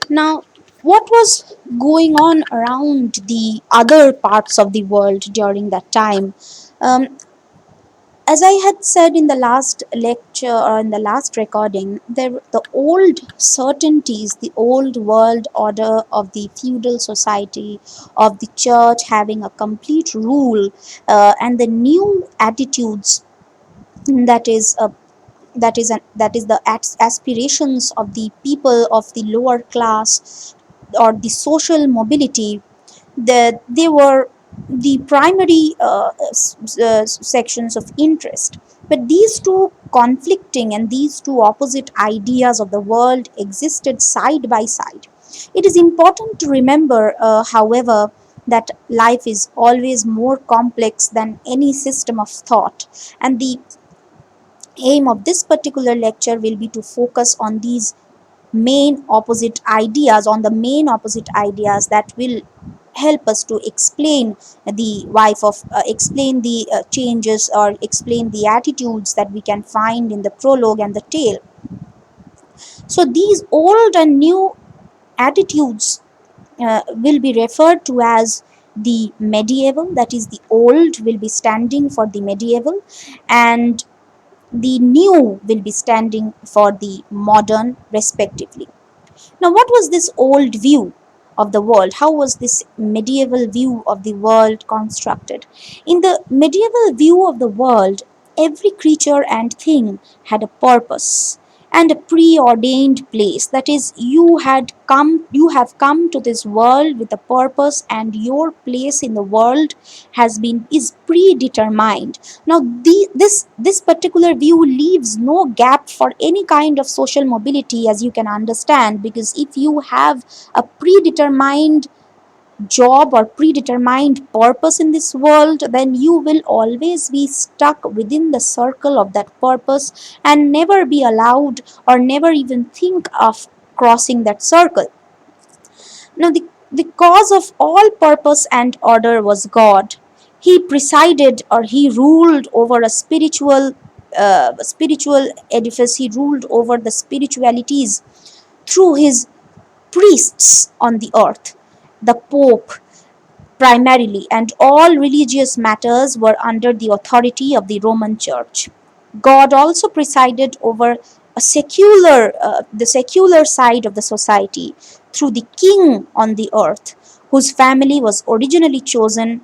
Now, what was going on around the other parts of the world during that time? Um, as I had said in the last lecture or in the last recording, the old certainties, the old world order of the feudal society, of the church having a complete rule, and the new attitudes that is that is the aspirations of the people of the lower class or the social mobility, that they were the primary sections of interest. But these two conflicting and these two opposite ideas of the world existed side by side. It is important to remember, however, that life is always more complex than any system of thought, and the aim of this particular lecture will be to focus on these main opposite ideas, on the main opposite ideas that will help us to explain the wife of explain the changes or explain the attitudes that we can find in the prologue and the tale. So these old and new attitudes will be referred to as the medieval, that is the old will be standing for the medieval, and the new will be standing for the modern respectively. Now, what was this old view of the world? How was this medieval view of the world constructed? In the medieval view of the world, every creature and thing had a purpose and a preordained place. That is, you have come to this world with a purpose, and your place in the world is predetermined. Now, this particular view leaves no gap for any kind of social mobility, as you can understand, because if you have a predetermined job or predetermined purpose in this world, then you will always be stuck within the circle of that purpose and never be allowed or never even think of crossing that circle. Now, the cause of all purpose and order was God. He presided or he ruled over a spiritual edifice. He ruled over the spiritualities through his priests on the earth, the Pope primarily, and all religious matters were under the authority of the Roman Church. God also presided over the secular side of the society through the king on the earth, whose family was originally chosen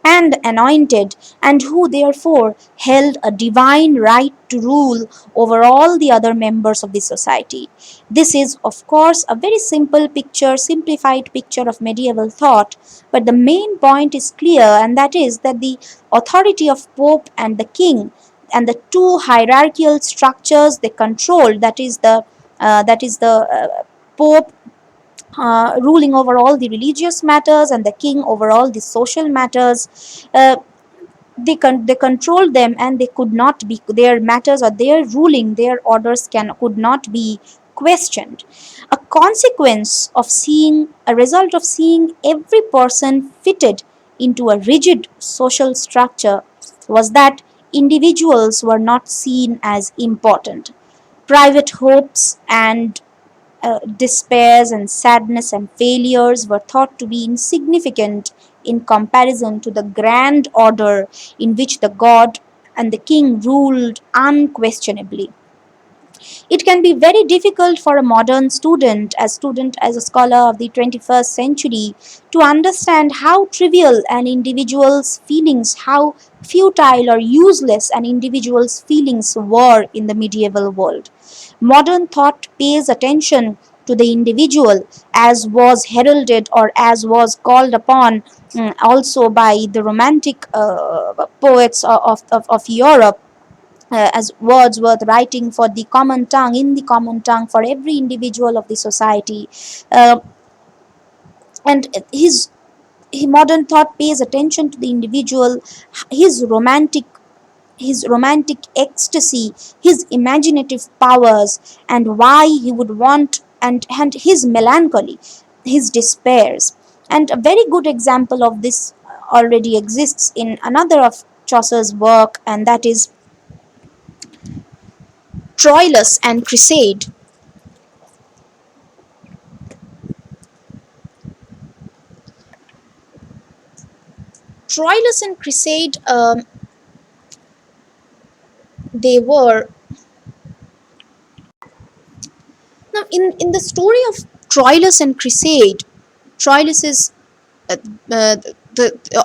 and anointed, and who therefore held a divine right to rule over all the other members of the society. This is, of course, a very simplified picture of medieval thought, but the main point is clear, and that is that the authority of Pope and the King and the two hierarchical structures they control, that is the Pope ruling over all the religious matters and the king over all the social matters. They controlled them, and they could not be their matters or their ruling, their orders could not be questioned. A result of seeing every person fitted into a rigid social structure was that individuals were not seen as important. Private hopes and despairs and sadness and failures were thought to be insignificant in comparison to the grand order in which the god and the king ruled unquestionably. It can be very difficult for a modern student as a scholar of the 21st century, to understand how trivial an individual's feelings, how futile or useless an individual's feelings were in the medieval world. Modern thought pays attention to the individual, as was heralded or as was called upon also by the romantic poets of Europe, as Wordsworth writing for the common tongue, in the common tongue for every individual of the society. Uh, and modern thought pays attention to the individual, his romantic his romantic ecstasy, his imaginative powers, and why he would want, and his melancholy, his despairs. And a very good example of this already exists in another of Chaucer's work, and that is Troilus and Cresside. Troilus and Cresside, they were now in the story of Troilus and Cresside. Troilus is uh,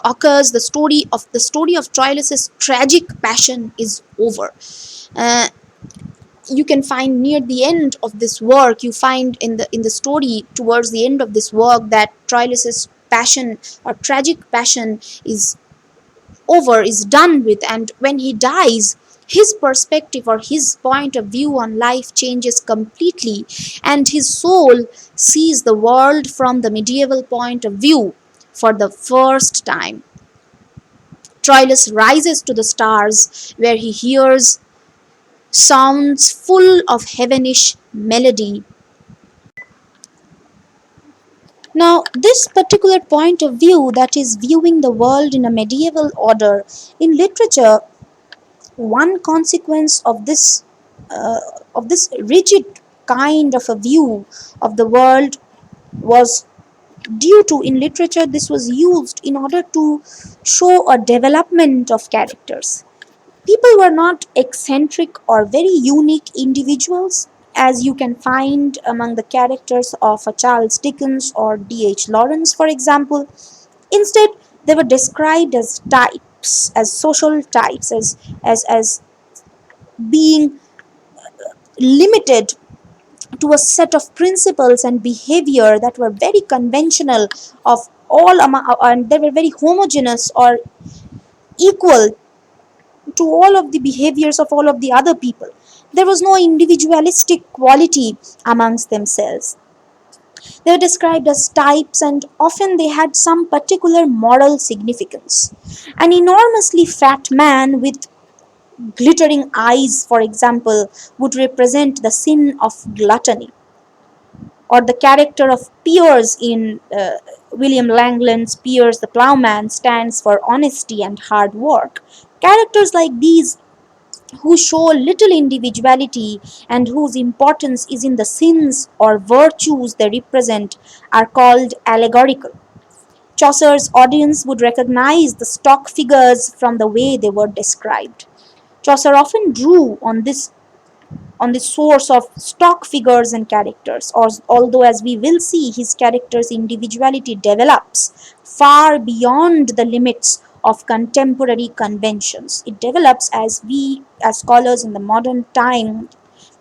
occurs the story of Troilus's tragic passion is over. Uh, you can find near the end of this work, you find in the story towards the end of this work that Troilus's passion or tragic passion is over, is done with, and when he dies, his perspective or his point of view on life changes completely, and his soul sees the world from the medieval point of view for the first time. Troilus rises to the stars where he hears sounds full of heavenish melody. Now, this particular point of view, that is viewing the world in a medieval order, in literature, one consequence uh, of this rigid kind of a view of the world was due to, in literature, this was used in order to show a development of characters. People were not eccentric or very unique individuals, as you can find among the characters of Charles Dickens or D.H. Lawrence, for example. Instead, they were described as types, as social types, as being limited to a set of principles and behavior that were very conventional of and they were very homogeneous or equal to all of the behaviors of all of the other people. There was no individualistic quality amongst themselves. They were described as types, and often they had some particular moral significance. An enormously fat man with glittering eyes, for example, would represent the sin of gluttony. Or the character of Piers in William Langland's Piers the Plowman stands for honesty and hard work. Characters like these, who show little individuality and whose importance is in the sins or virtues they represent, are called allegorical. Chaucer's audience would recognize the stock figures from the way they were described. Chaucer often drew on the source of stock figures and characters, or although, as we will see, his character's individuality develops far beyond the limits of contemporary conventions. It develops as we, as scholars in the modern time,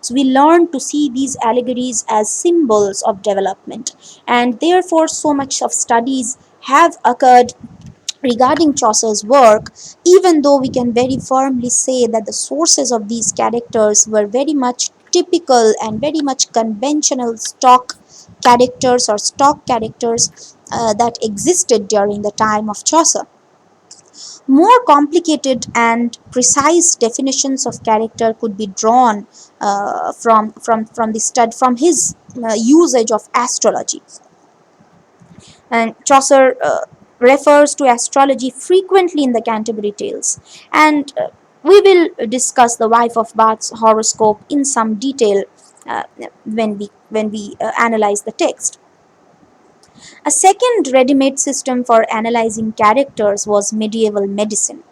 so we learn to see these allegories as symbols of development, and therefore so much of studies have occurred regarding Chaucer's work, even though we can very firmly say that the sources of these characters were very much typical and very much conventional stock characters or stock characters that existed during the time of Chaucer. More complicated and precise definitions of character could be drawn from his usage of astrology. And Chaucer refers to astrology frequently in the Canterbury Tales, and we will discuss the wife of Bath's horoscope in some detail uh, when we analyze the text. A second ready-made system for analyzing characters was medieval medicine.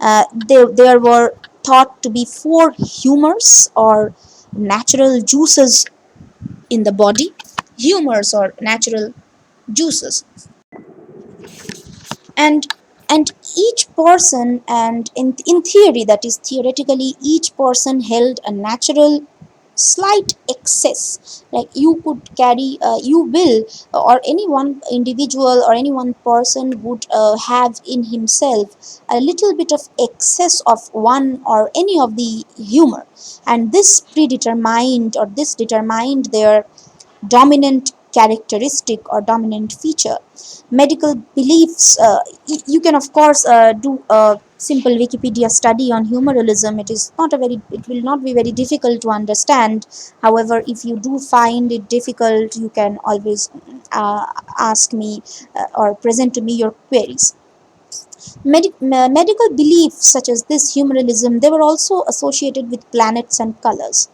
There were thought to be four humors or natural juices in the body. Humors or natural juices, and each person, and in theory, that is theoretically, each person held a natural slight excess, like you could carry you will or any one individual or any one person would have in himself a little bit of excess of one or any of the humor, and this predetermined or this determined their dominant characteristic or dominant feature. Medical beliefs, you can of course do a simple Wikipedia study on humoralism. It will not be very difficult to understand. However, if you do find it difficult, you can always ask me or present to me your queries. Medical beliefs such as this humoralism, they were also associated with planets and colors.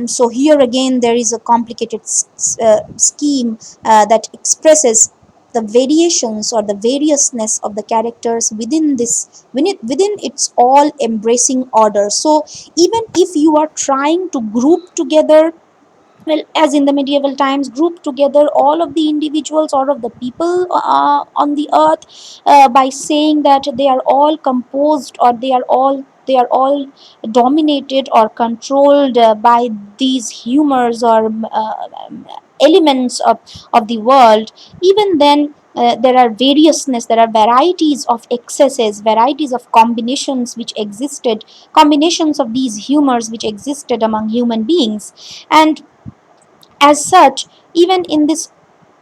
So here again there is a complicated scheme that expresses the variations or the variousness of the characters within this, within its all embracing order. So even if you are trying to group together, well, as in the medieval times, group together all of the individuals or of the people on the earth, by saying that they are all composed, or they are all dominated or controlled by these humors or elements of the world. Even then, there are variousness, there are varieties of excesses, varieties of combinations which existed, combinations of these humors which existed among human beings. And as such, even in this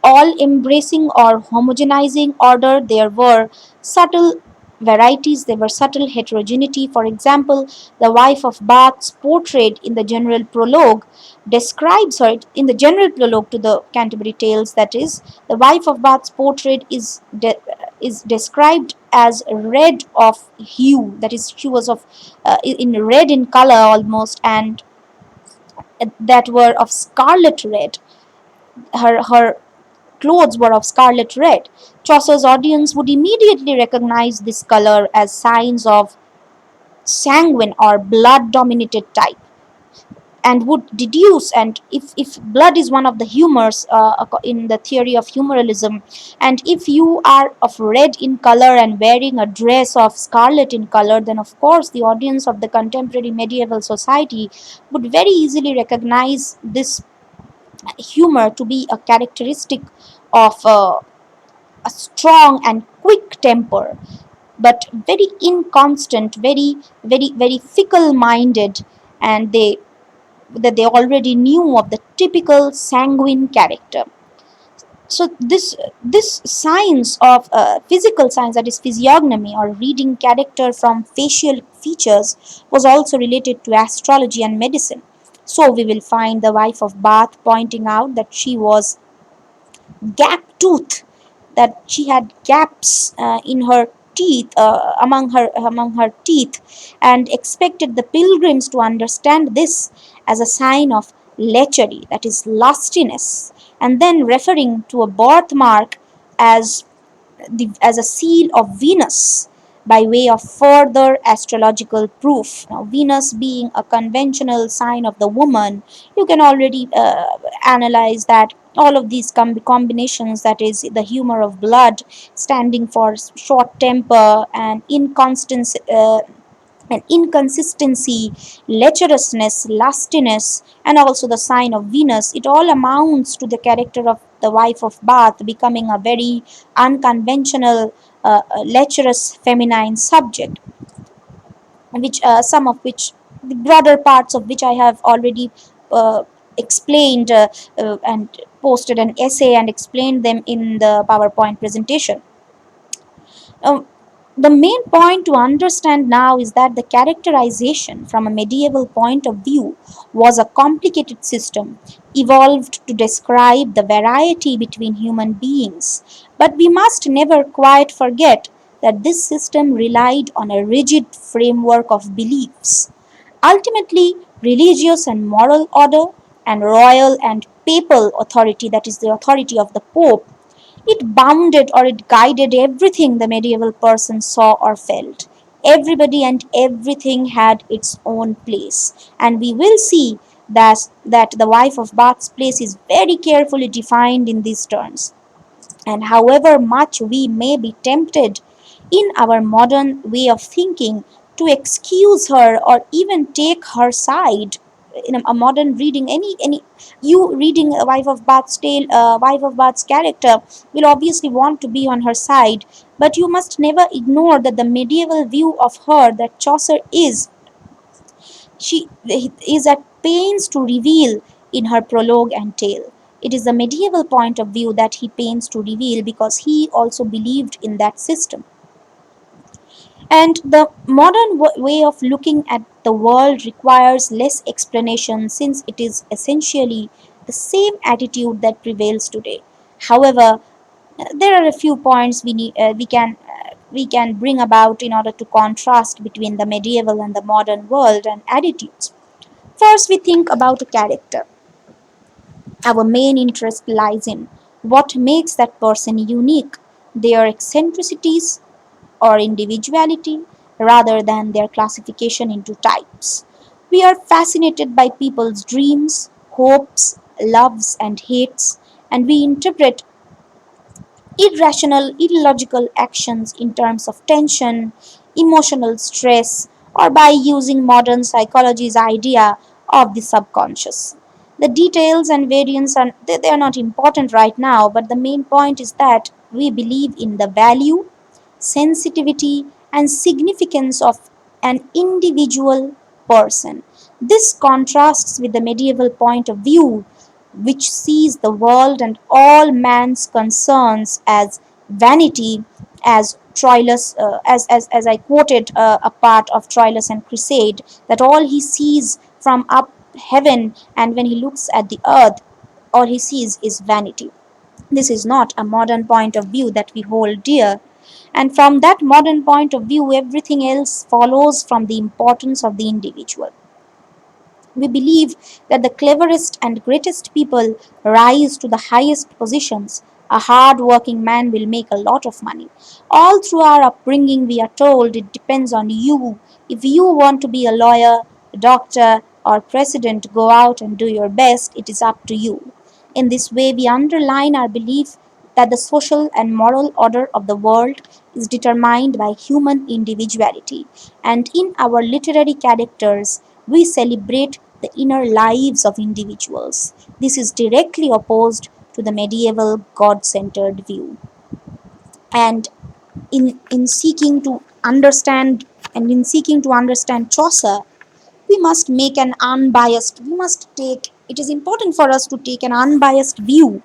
all embracing or homogenizing order, there were subtle varieties, there were subtle heterogeneity. For example, the wife of Bath's portrait in the general prologue describes her, in the general prologue to the Canterbury Tales, that is, the wife of Bath's portrait is described as red of hue, that is, she was of in red in color almost, and that were of scarlet red. Her clothes were of scarlet red. Chaucer's audience would immediately recognize this color as signs of sanguine or blood dominated type, and would deduce, and if blood is one of the humors in the theory of humoralism, and if you are of red in color and wearing a dress of scarlet in color, then of course the audience of the contemporary medieval society would very easily recognize this humor to be a characteristic of a strong and quick temper, but very inconstant, very fickle minded, and they already knew of the typical sanguine character. So this science of physical science, that is physiognomy or reading character from facial features, was also related to astrology and medicine. So we will find the wife of Bath pointing out that she was gap tooth, that she had gaps in her teeth, among her teeth, and expected the pilgrims to understand this as a sign of lechery, that is lustiness, and then referring to a birthmark as as a seal of Venus by way of further astrological proof. Now, Venus being a conventional sign of the woman, you can already analyze that all of these combinations, that is, the humor of blood standing for short temper and inconsistency, lecherousness, lustiness, and also the sign of Venus, it all amounts to the character of the wife of Bath becoming a very unconventional, lecherous feminine subject, which some of which, the broader parts of which I have already explained and posted an essay and explained them in the PowerPoint presentation. Um, the main point to understand now is that the characterization from a medieval point of view was a complicated system, evolved to describe the variety between human beings. But we must never quite forget that this system relied on a rigid framework of beliefs. Ultimately, religious and moral order, and royal and papal authority, that is, the authority of the Pope, it bounded or it guided everything the medieval person saw or felt. Everybody and everything had its own place. And we will see that the wife of Bath's place is very carefully defined in these terms. And however much we may be tempted in our modern way of thinking to excuse her or even take her side in a modern reading, any you reading a wife of Bath's character will obviously want to be on her side, but you must never ignore that the medieval view of her that Chaucer she is at pains to reveal in her prologue and tale. It is the medieval point of view that he pains to reveal because he also believed in that system. And the modern way of looking at the world requires less explanation since it is essentially the same attitude that prevails today. However, there are a few points we can bring about in order to contrast between the medieval and the modern world and attitudes. First, we think about a character our main interest lies in. what makes that person unique, their eccentricities or individuality, rather than their classification into types. We are fascinated by people's dreams, hopes, loves, and hates, and we interpret irrational, illogical actions in terms of tension, emotional stress, or by using modern psychology's idea of the subconscious. The details and variants are they are not important right now, but the main point is that we believe in the value, sensitivity, and significance of an individual person. This contrasts with the medieval point of view, which sees the world and all man's concerns as vanity, as Troilus, as I quoted a part of Troilus and Crusade, that all he sees from up heaven and when he looks at the earth, all he sees is vanity. This is not a modern point of view that we hold dear. And from that modern point of view, everything else follows from the importance of the individual. We believe that the cleverest and greatest people rise to the highest positions. A hard working man will make a lot of money. All through our upbringing, we are told it depends on you. If you want to be a lawyer, a doctor, or president, go out and do your best. It is up to you. In this way, we underline our belief that the social and moral order of the world is determined by human individuality. And in our literary characters, we celebrate the inner lives of individuals. This is directly opposed to the medieval God centered view. And in seeking to understand Chaucer, we must make an unbiased, we must take, it is important for us to take an unbiased view,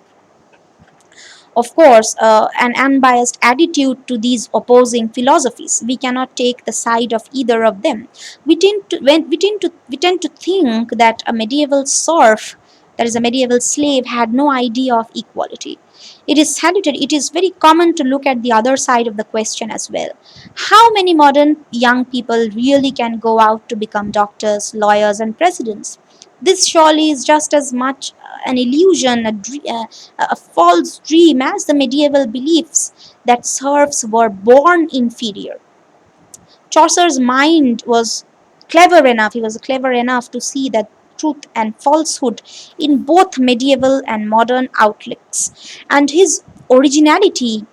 of course, an unbiased attitude to these opposing philosophies. We cannot take the side of either of them. We tend to think that a medieval serf, that is a medieval slave, had no idea of equality. It is salutary. It is very common to look at the other side of the question as well. How many modern young people really can go out to become doctors, lawyers, and presidents? This surely is just as much an illusion, a false dream as the medieval beliefs that serfs were born inferior. Chaucer's mind was he was clever enough to see that truth and falsehood in both medieval and modern outlooks. And his originality,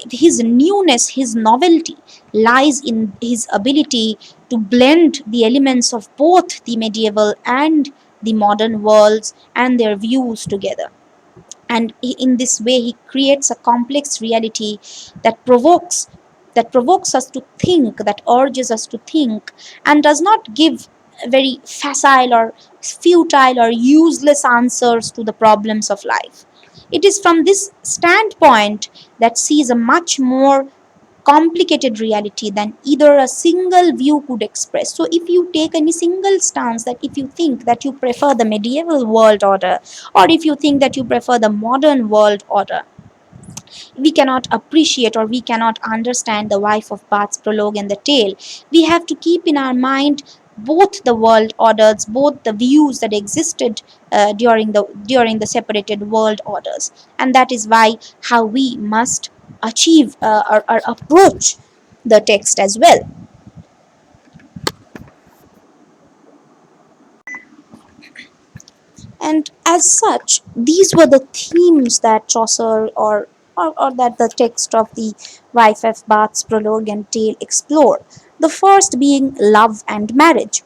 his newness, his novelty lies in his ability to blend the elements of both the medieval and the modern worlds and their views together. And in this way he creates a complex reality that provokes us to think, that urges us to think, and does not give very facile or futile or useless answers to the problems of life. It is from this standpoint that sees a much more complicated reality than either a single view could express. So, if you take any single stance, that if you think that you prefer the medieval world order, or if you think that you prefer the modern world order, we cannot appreciate or we cannot understand the wife of Bath's prologue and the tale. We have to keep in our mind both the world orders, both the views that existed during the separated world orders, and that is why how we must achieve or approach the text as well. And as such, these were the themes that Chaucer or that the text of the Wife of Bath's prologue and tale explore. The first being love and marriage.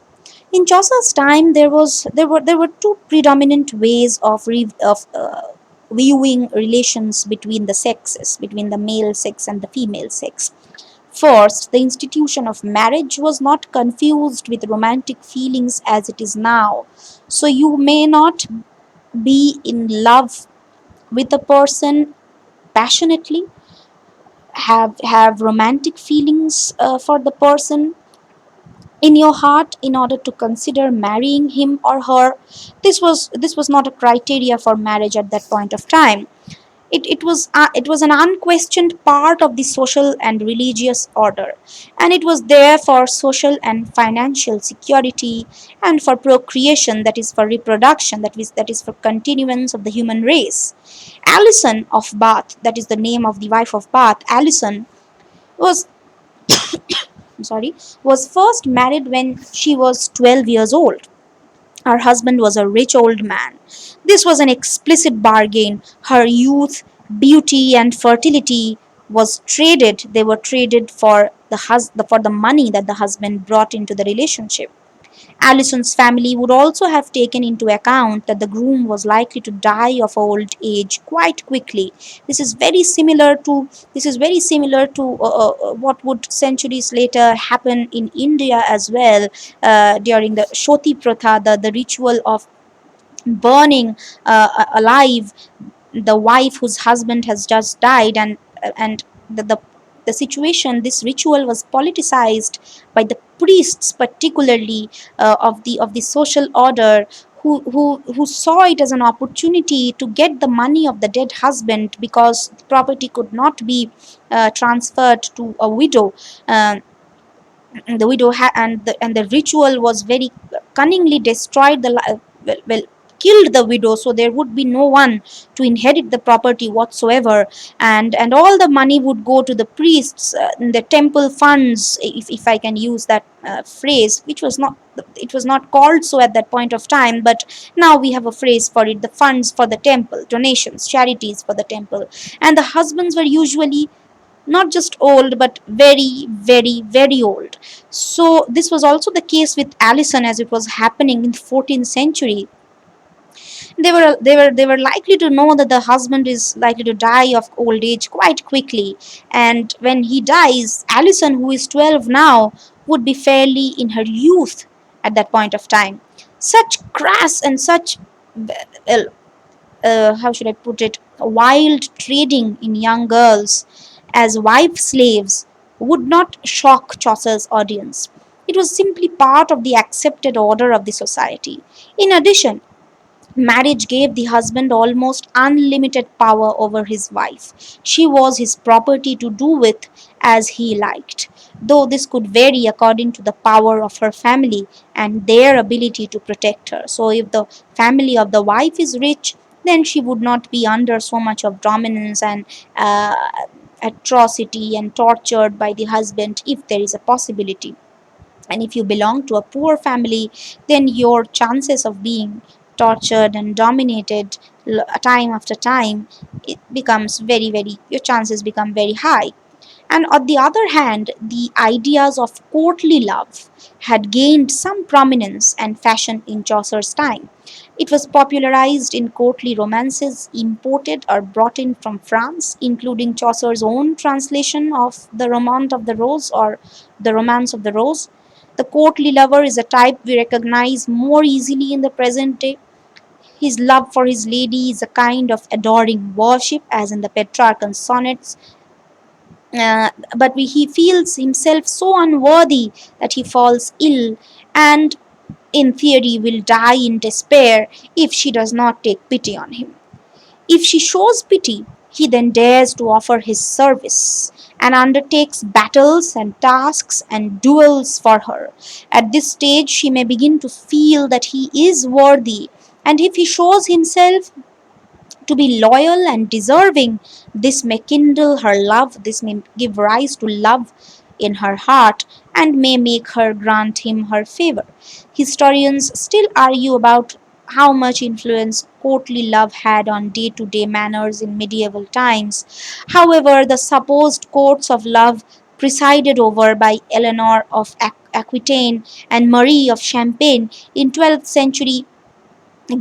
In Chaucer's time, there were two predominant ways of viewing relations between the sexes, between the male sex and the female sex. First, the institution of marriage was not confused with romantic feelings as it is now. So you may not be in love with a person passionately, have romantic feelings for the person in your heart in order to consider marrying him or her. This was not a criteria for marriage at that point of time. It was an unquestioned part of the social and religious order, and it was there for social and financial security, and for procreation, that is for reproduction, that is for continuance of the human race. Alison of Bath, that is the name of the wife of Bath, Alison was I'm sorry, was first married when she was 12 years old. Her husband was a rich old man. This was an explicit bargain. Her youth, beauty, and fertility was traded. They were traded for the money that the husband brought into the relationship. Allison's family would also have taken into account that the groom was likely to die of old age quite quickly. This is very similar to what would centuries later happen in India as well, during the Shoti Pratha, the ritual of burning alive the wife whose husband has just died, and the situation, this ritual was politicized by the priests, particularly of the social order, who saw it as an opportunity to get the money of the dead husband, because the property could not be transferred to a widow. Um the widow and the ritual was very cunningly destroyed well, killed the widow, so there would be no one to inherit the property whatsoever, and all the money would go to the priests, in the temple funds, if I can use that phrase, which was not, it was not called so at that point of time, but now we have a phrase for it: the funds for the temple, donations, charities for the temple. And the husbands were usually not just old, but very, very, very old. So this was also the case with Alison, as it was happening in the 14th century. They were likely to know that the husband is likely to die of old age quite quickly, and when he dies, Alison, who is 12 now, would be fairly in her youth at that point of time. Such crass and such, well, how should I put it, wild trading in young girls as wife slaves would not shock Chaucer's audience. It was simply part of the accepted order of the society. In addition, marriage gave the husband almost unlimited power over his wife. She was his property to do with as he liked, though this could vary according to the power of her family and their ability to protect her. So, if the family of the wife is rich, then she would not be under so much of dominance and uh, atrocity and tortured by the husband, if there is a possibility. And if you belong to a poor family, then your chances of being tortured and dominated time after time, it becomes very, very, your chances become very high. And on the other hand, the ideas of courtly love had gained some prominence and fashion in Chaucer's time. It was popularized in courtly romances imported or brought in from France, including Chaucer's own translation of the Romaunt of the Rose, or the Romance of the Rose. The courtly lover is a type we recognize more easily in the present day. His love for his lady is a kind of adoring worship, as in the Petrarchan sonnets, he feels himself so unworthy that he falls ill, and in theory will die in despair if she does not take pity on him. If she shows pity, he then dares to offer his service and undertakes battles and tasks and duels for her. At this stage, she may begin to feel that he is worthy, and if he shows himself to be loyal and deserving, this may kindle her love, this may give rise to love in her heart, and may make her grant him her favor. Historians still argue about how much influence courtly love had on day to day manners in medieval times. However, the supposed courts of love presided over by Eleanor of Aquitaine and Marie of Champagne in 12th century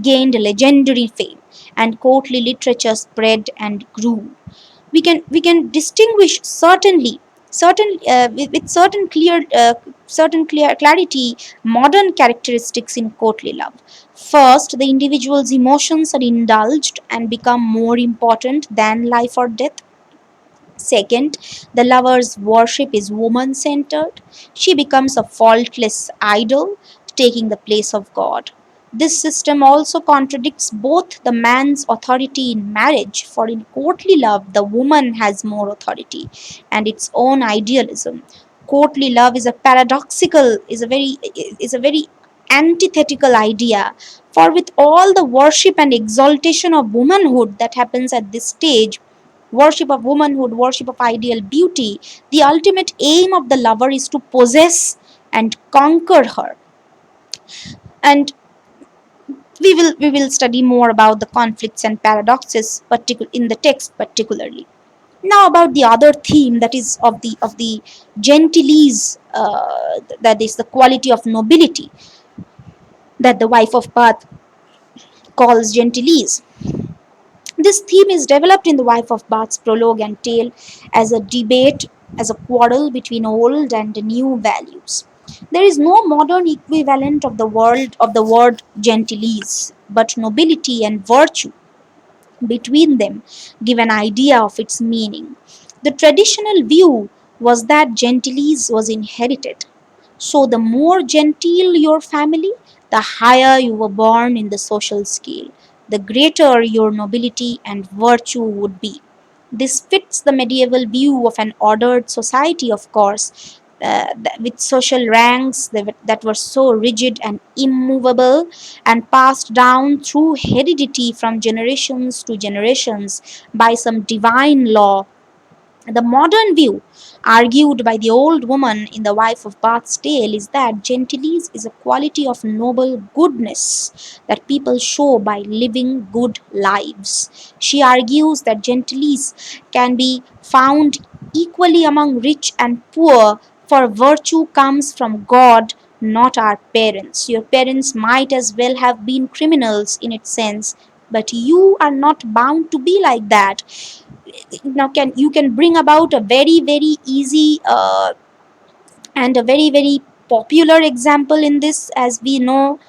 gained legendary fame, and courtly literature spread and grew. We can distinguish with certain clear clarity modern characteristics in courtly love. First, the individual's emotions are indulged and become more important than life or death. Second, the lover's worship is woman centered. She becomes a faultless idol, taking the place of God. This system also contradicts both the man's authority in marriage, for in courtly love the woman has more authority, and its own idealism. Courtly love is a paradoxical, is a very antithetical idea, for with all the worship and exaltation of womanhood that happens at this stage, worship of womanhood, worship of ideal beauty, the ultimate aim of the lover is to possess and conquer her. And we will study more about the conflicts and paradoxes in the text particularly. Now about the other theme, that is of the gentilese, that is the quality of nobility that the wife of Bath calls gentilese. This theme is developed in the wife of Bath's prologue and tale as a debate, as a quarrel between old and new values. There is no modern equivalent of the word gentilese, but nobility and virtue between them give an idea of its meaning. The traditional view was that gentilese was inherited. So, the more genteel your family, the higher you were born in the social scale, the greater your nobility and virtue would be. This fits the medieval view of an ordered society, of course, with social ranks that were so rigid and immovable and passed down through heredity from generations to generations by some divine law. The modern view, argued by the old woman in the wife of Bath's tale, is that gentilese is a quality of noble goodness that people show by living good lives. She argues that gentilese can be found equally among rich and poor, for virtue comes from God, not our parents. Your parents might as well have been criminals in its sense, but you are not bound to be like that. Now can you can bring about a very easy and a very popular example in this, as we know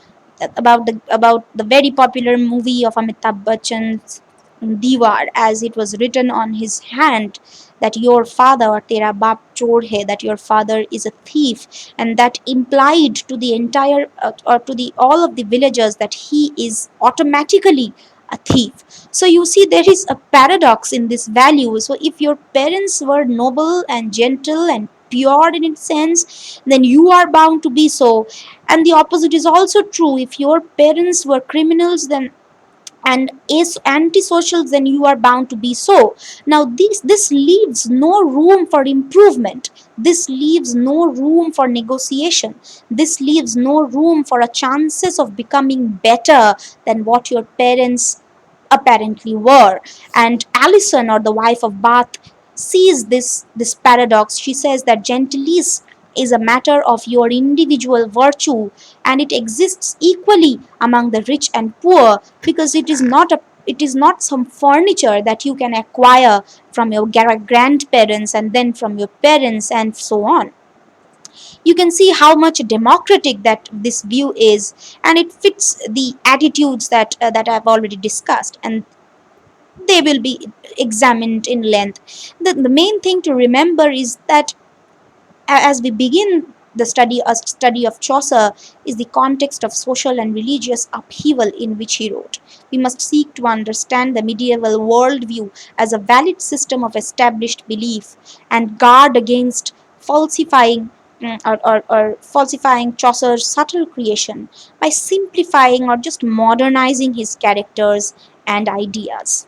about the very popular movie of Amitabh Bachchan's Diwar, as it was written on his hand that your father, or tera baap chor hai, that your father is a thief, and that implied to the entire or to the all of the villagers that he is automatically a thief. So you see there is a paradox in this value. So if your parents were noble and gentle and pure in its sense, then you are bound to be so. And the opposite is also true. If your parents were criminals, then and is antisocial, then you are bound to be so. Now this leaves no room for improvement, this leaves no room for negotiation, this leaves no room for a chances of becoming better than what your parents apparently were. And Alison, or the wife of Bath, sees this paradox. She says that gentilesse is a matter of your individual virtue, and it exists equally among the rich and poor, because it is not some furniture that you can acquire from your grandparents and then from your parents and so on. You can see how much democratic that this view is, and it fits the attitudes that I've already discussed, and they will be examined in length. The main thing to remember is that as we begin the study of Chaucer is the context of social and religious upheaval in which he wrote. We must seek to understand the medieval worldview as a valid system of established belief and guard against falsifying or falsifying Chaucer's subtle creation by simplifying or just modernizing his characters and ideas.